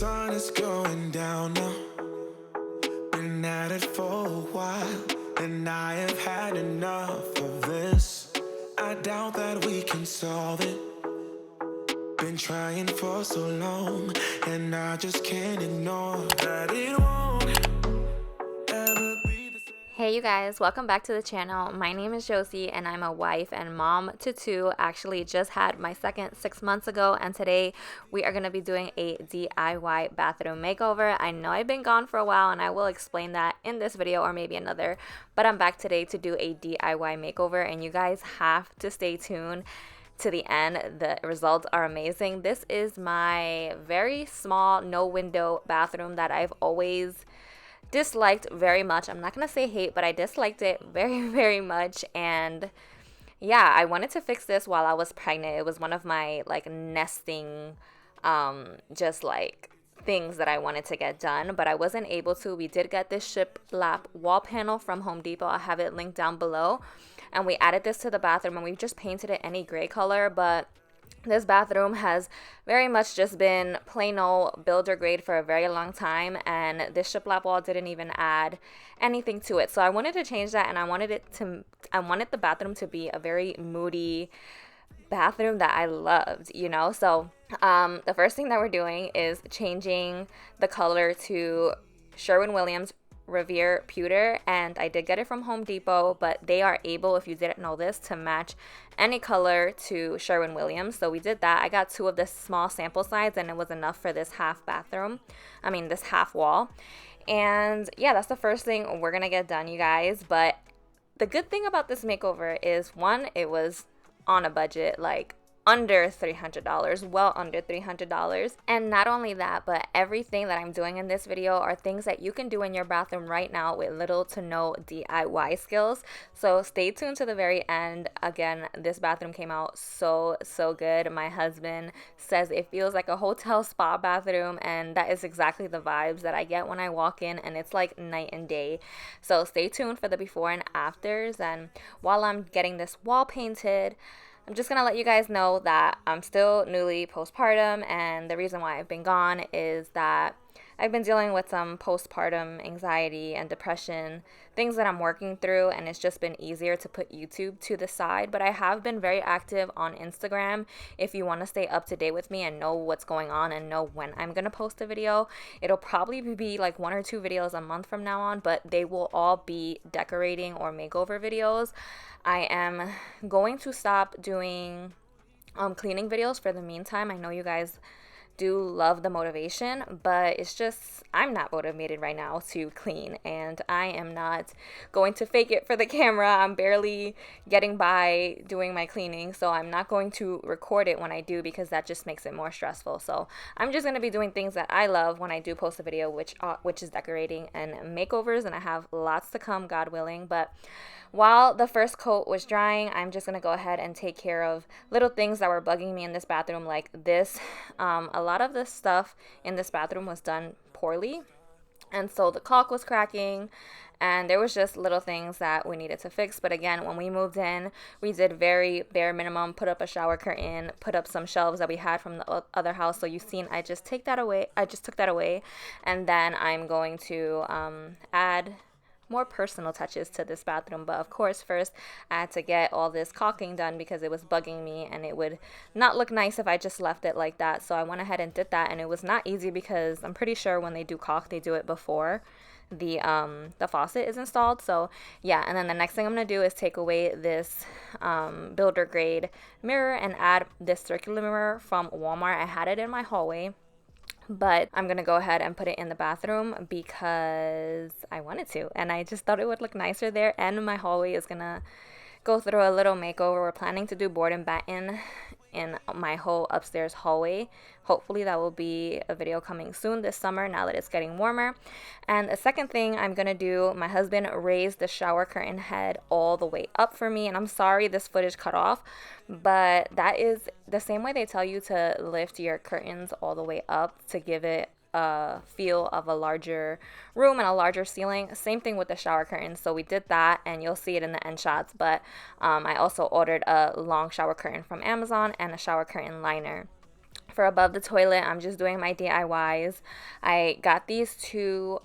sun is going down now. Been at it for a while, and I have had enough of this. I doubt that we can solve it. Been trying for so long, and I just can't ignore that it won't ever be the same. Hey you guys, welcome back to the channel. My name is Josie and I'm a wife and mom to two. Actually just had my second 6 months ago, and today we are going to be doing a DIY bathroom makeover. I know I've been gone for a while and I will explain that in this video or maybe another, but I'm back today to do a DIY makeover and you guys have to stay tuned to the end. The results are amazing. This is my very small no window bathroom that I've always disliked very much. I'm not gonna say hate, but I disliked it very much. And yeah, I wanted to fix this while I was pregnant. It was one of my like nesting just like things that I wanted to get done, but I wasn't able to. We did get this shiplap wall panel from Home Depot. I have it linked down below, and we added this to the bathroom and we just painted it any gray color. But this bathroom has very much just been plain old builder grade for a very long time, and this shiplap wall didn't even add anything to it. So I wanted to change that, and I wanted the bathroom to be a very moody bathroom that I loved, you know? So the first thing that we're doing is changing the color to Sherwin-Williams Revere pewter, and I did get it from Home Depot, but they are able, if you didn't know this, to match any color to Sherwin-Williams. So we did that. I got 2 of the small sample size and it was enough for this half this half wall. And yeah, that's the first thing we're gonna get done, you guys. But the good thing about this makeover is, one, it was on a budget, like under $300, well under $300. And not only that, but everything that I'm doing in this video are things that you can do in your bathroom right now with little to no DIY skills. So stay tuned to the very end. Again, this bathroom came out so good. My husband says it feels like a hotel spa bathroom, and that is exactly the vibes that I get when I walk in, and it's like night and day. So stay tuned for the before and afters. And while I'm getting this wall painted, I'm just going to let you guys know that I'm still newly postpartum, and the reason why I've been gone is that I've been dealing with some postpartum anxiety and depression, things that I'm working through, and it's just been easier to put YouTube to the side. But I have been very active on Instagram. If you want to stay up to date with me and know what's going on and know when I'm going to post a video, it'll probably be like 1 or 2 videos a month from now on, but they will all be decorating or makeover videos. I am going to stop doing cleaning videos for the meantime. I know you guys do love the motivation, but it's just I'm not motivated right now to clean, and I am not going to fake it for the camera. I'm barely getting by doing my cleaning, so I'm not going to record it when I do, because that just makes it more stressful. So I'm just going to be doing things that I love when I do post a video, which is decorating and makeovers, and I have lots to come, God willing. But while the first coat was drying, I'm just going to go ahead and take care of little things that were bugging me in this bathroom, like this. A lot of the stuff in this bathroom was done poorly, and so the caulk was cracking, and there was just little things that we needed to fix. But again, when we moved in, we did very bare minimum, put up a shower curtain, put up some shelves that we had from the other house. So you've seen I just took that away, and then I'm going to add more personal touches to this bathroom. But of course, first I had to get all this caulking done because it was bugging me, and it would not look nice if I just left it like that. So I went ahead and did that, and it was not easy because I'm pretty sure when they do caulk, they do it before the faucet is installed. So yeah, and then the next thing I'm gonna do is take away this builder grade mirror and add this circular mirror from Walmart. I had it in my hallway, but I'm gonna go ahead and put it in the bathroom because I wanted to, and I just thought it would look nicer there. And my hallway is gonna go through a little makeover. We're planning to do board and batten in my whole upstairs hallway. Hopefully that will be a video coming soon this summer, now that it's getting warmer. And the second thing I'm gonna do, my husband raised the shower curtain head all the way up for me, and I'm sorry this footage cut off, but that is the same way they tell you to lift your curtains all the way up to give it a feel of a larger room and a larger ceiling. Same thing with the shower curtains. So we did that, and you'll see it in the end shots. But I also ordered a long shower curtain from Amazon and a shower curtain liner. For above the toilet, I'm just doing my DIYs. I got these two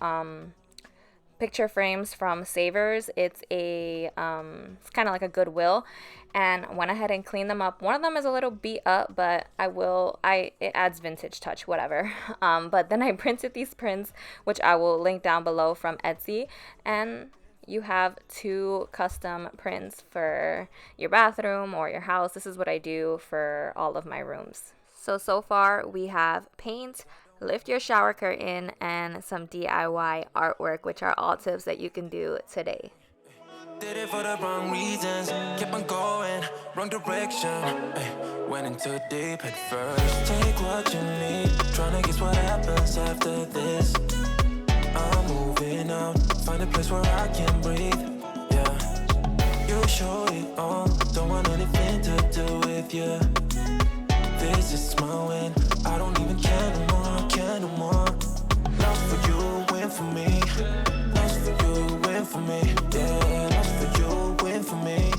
picture frames from Savers. It's it's kind of like a Goodwill, and went ahead and cleaned them up. One of them is a little beat up, but it adds vintage touch, whatever. But then I printed these prints, which I will link down below, from Etsy, and you have two custom prints for your bathroom or your house. This is what I do for all of my rooms. So far we have paint, lift your shower curtain, and some DIY artwork, which are all tips that you can do today. Did it for the wrong reasons, kept on going, wrong direction. Went into deep at first. Take what you need, trying to guess what happens after this. I'm moving out, find a place where I can breathe. Yeah, you show it all, don't want anything to do with you. This is my win, I don't even care no more, care no more. Lost for you, win for me. Lost for you, win for me. Yeah, lost for you, win for me.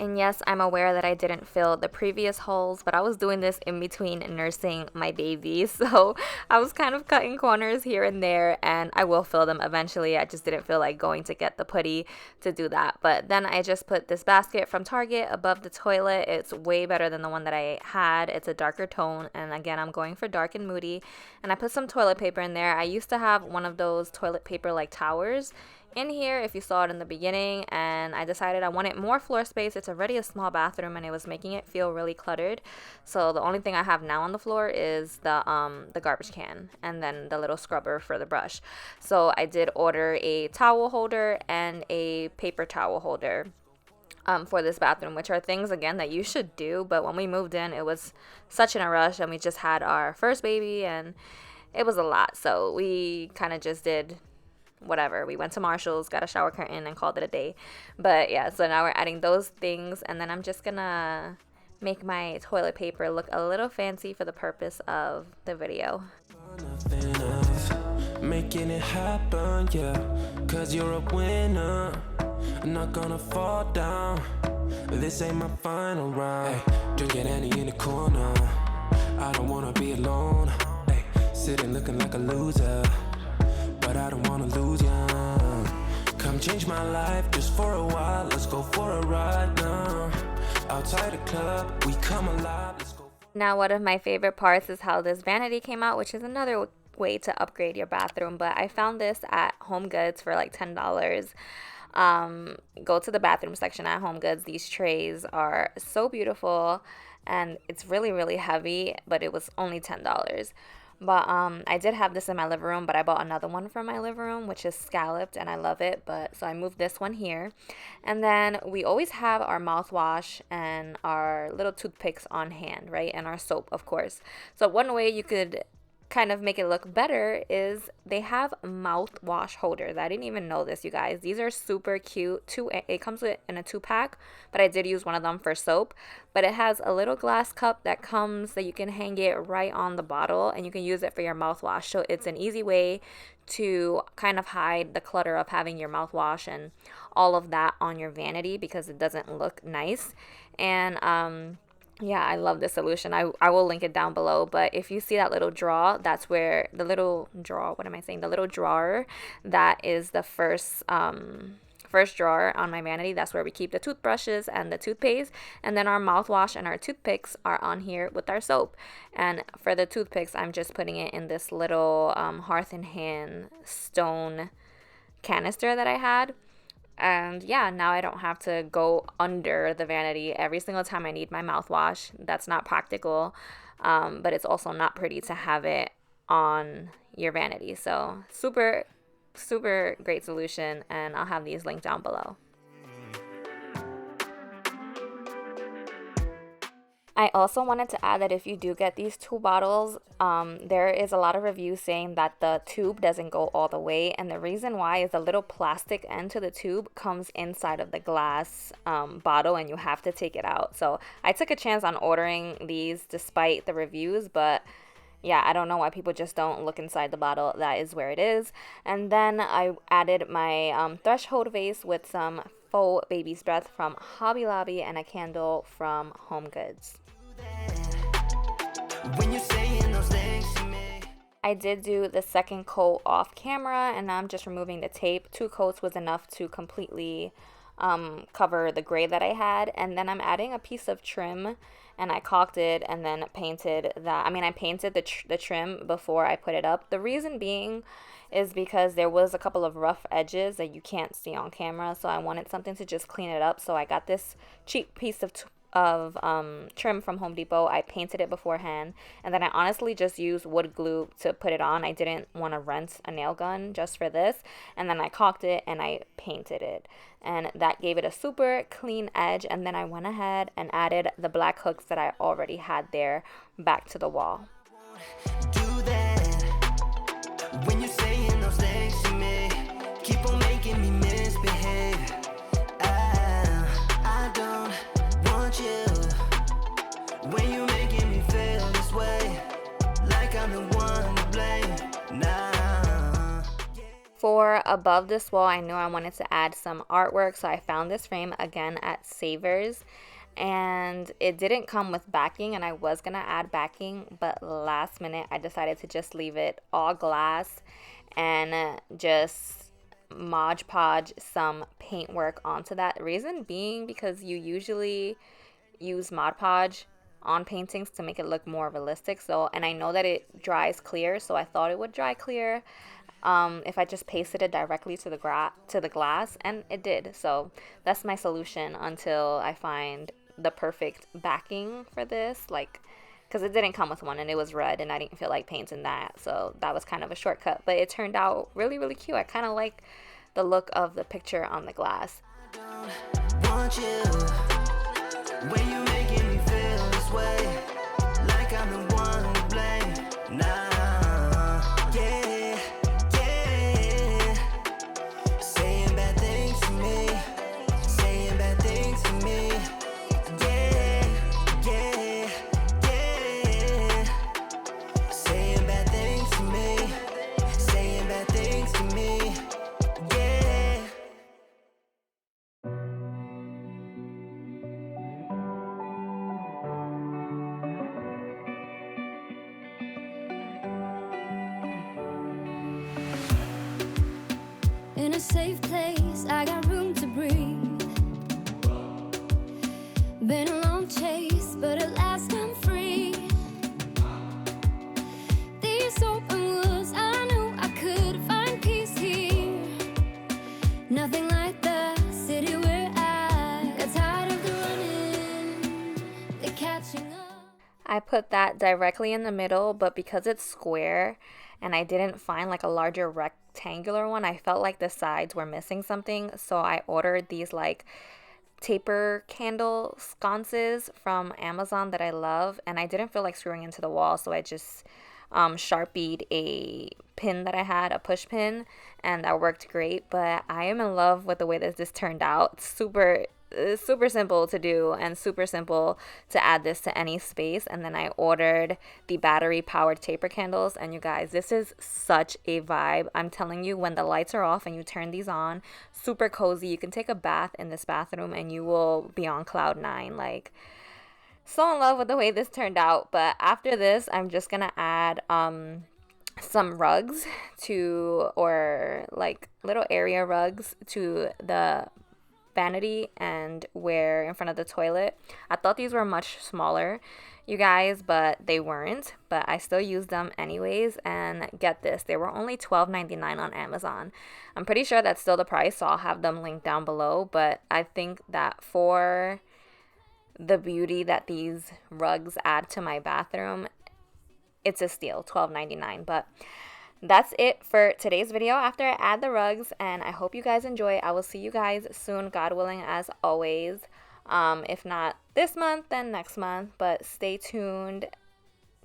And yes, I'm aware that I didn't fill the previous holes, but I was doing this in between nursing my baby. So I was kind of cutting corners here and there, and I will fill them eventually. I just didn't feel like going to get the putty to do that. But then I just put this basket from Target above the toilet. It's way better than the one that I had. It's a darker tone. And again, I'm going for dark and moody. And I put some toilet paper in there. I used to have one of those toilet paper like towers in here, if you saw it in the beginning, and I decided I wanted more floor space. It's already a small bathroom and it was making it feel really cluttered. So the only thing I have now on the floor is the garbage can and then the little scrubber for the brush. So I did order a towel holder and a paper towel holder for this bathroom, which are things again that you should do, but when we moved in it was such in a rush, and we just had our first baby and it was a lot, so we kind of just did whatever. We went to Marshall's, got a shower curtain, and called it a day. But yeah, so now we're adding those things, and then I'm just gonna make my toilet paper look a little fancy for the purpose of the video. Making it happen, yeah, 'cause you're a winner. I'm not gonna fall down. This ain't my final round. Hey, drinking Annie in the corner. I don't wanna be alone. Hey, sitting looking like a loser, but I don't wanna lose ya. Come change my life just for a while. Let's go for a ride now. Outside the club, we come alive. Let's go. Now, one of my favorite parts is how this vanity came out, which is another way to upgrade your bathroom. But I found this at Home Goods for like $10. Go to the bathroom section at Home Goods. These trays are so beautiful, and it's really, really heavy, but it was only $10. But I did have this in my living room, but I bought another one for my living room, which is scalloped, and I love it. But so I moved this one here. And then we always have our mouthwash and our little toothpicks on hand, right? And our soap, of course. So one way you could kind of make it look better is they have mouthwash holders. I didn't even know this, you guys. These are super cute. It comes in a 2-pack, but I did use one of them for soap. But it has a little glass cup that you can hang it right on the bottle, and you can use it for your mouthwash. So it's an easy way to kind of hide the clutter of having your mouthwash and all of that on your vanity, because it doesn't look nice. And yeah, I love this solution. I will link it down below. But if you see that little drawer, that's where the little drawer, the little drawer, that is the first drawer on my vanity. That's where we keep the toothbrushes and the toothpaste. And then our mouthwash and our toothpicks are on here with our soap. And for the toothpicks, I'm just putting it in this little Hearth and Hand stone canister that I had. And yeah, now I don't have to go under the vanity every single time I need my mouthwash. That's not practical, but it's also not pretty to have it on your vanity. So super, super great solution, and I'll have these linked down below. I also wanted to add that if you do get these two bottles, there is a lot of reviews saying that the tube doesn't go all the way, and the reason why is the little plastic end to the tube comes inside of the glass bottle, and you have to take it out. So I took a chance on ordering these despite the reviews, but yeah, I don't know why people just don't look inside the bottle. That is where it is. And then I added my threshold vase with some faux baby's breath from Hobby Lobby and a candle from Home Goods. I did do the second coat off camera, and I'm just removing the tape. 2 coats was enough to completely cover the gray that I had. And then I'm adding a piece of trim, and I caulked it and then painted that. I mean, I painted the trim before I put it up. The reason being is because there was a couple of rough edges that you can't see on camera, so I wanted something to just clean it up. So I got this cheap piece of trim from Home Depot. I painted it beforehand, and then I honestly just used wood glue to put it on. I didn't want to rent a nail gun just for this, and then I caulked it and I painted it, and that gave it a super clean edge. And then I went ahead and added the black hooks that I already had there back to the wall. Do that when you're saying those things to me, keep on making me misbehave. I don't want you when you're making me feel this way, like I'm the one to blame. Nah. For above this wall, I knew I wanted to add some artwork, so I found this frame again at Savers, and it didn't come with backing, and I was gonna add backing, but last minute I decided to just leave it all glass and just Mod Podge some paintwork onto that. Reason being because you usually use Mod Podge on paintings to make it look more realistic. So, and I know that it dries clear, so I thought it would dry clear if I just pasted it directly to the glass, and it did. So that's my solution until I find the perfect backing for this, like, because it didn't come with one and it was red and I didn't feel like painting that, so that was kind of a shortcut, but it turned out really, really cute. I kind of like the look of the picture on the glass. Want you when you making me feel this way, like I'm the one to blame. Nah, yeah, yeah. Saying bad things to me, saying bad things to me. Yeah, yeah, yeah. Saying bad things to me, saying bad things to me. Yeah. In a safe place, I got room to breathe. Been a long chase, but at last I'm free. These open woods, I knew I could find peace here. Nothing like the city where I got tired of the running, the catching up. I put that directly in the middle, but because it's square and I didn't find like a larger rectangular one, I felt like the sides were missing something, so I ordered these like taper candle sconces from Amazon that I love, and I didn't feel like screwing into the wall, so I just sharpied a pin that I had, a push pin, and that worked great. But I am in love with the way that this turned out. It's super simple to do and super simple to add this to any space. And then I ordered the battery powered taper candles, and you guys, this is such a vibe. I'm telling you, when the lights are off and you turn these on, super cozy. You can take a bath in this bathroom and you will be on cloud 9. Like, so in love with the way this turned out. But after this, I'm just gonna add some rugs to, or like little area rugs to the vanity and where in front of the toilet. I thought these were much smaller, you guys, but they weren't. But I still used them anyways, and get this, they were only $12.99 on Amazon. I'm pretty sure that's still the price, so I'll have them linked down below. But I think that for the beauty that these rugs add to my bathroom, it's a steal. $12.99. But that's it for today's video after I add the rugs, and I hope you guys enjoy. I will see you guys soon, God willing, as always. If not this month, then next month, but stay tuned.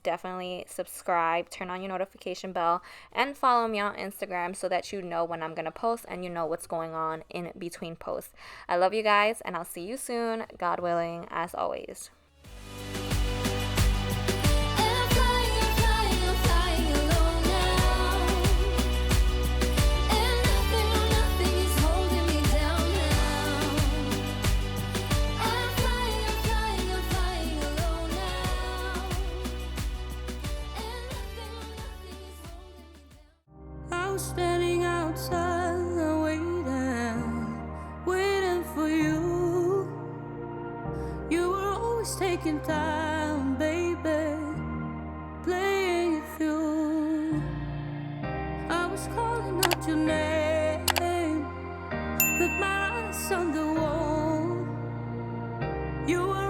Definitely subscribe, turn on your notification bell, and follow me on Instagram so that you know when I'm gonna post and you know what's going on in between posts. I love you guys, and I'll see you soon, God willing, as always. was standing outside, waiting for you. You were always taking time, baby, playing it through. I was calling out your name, but my eyes on the wall. You were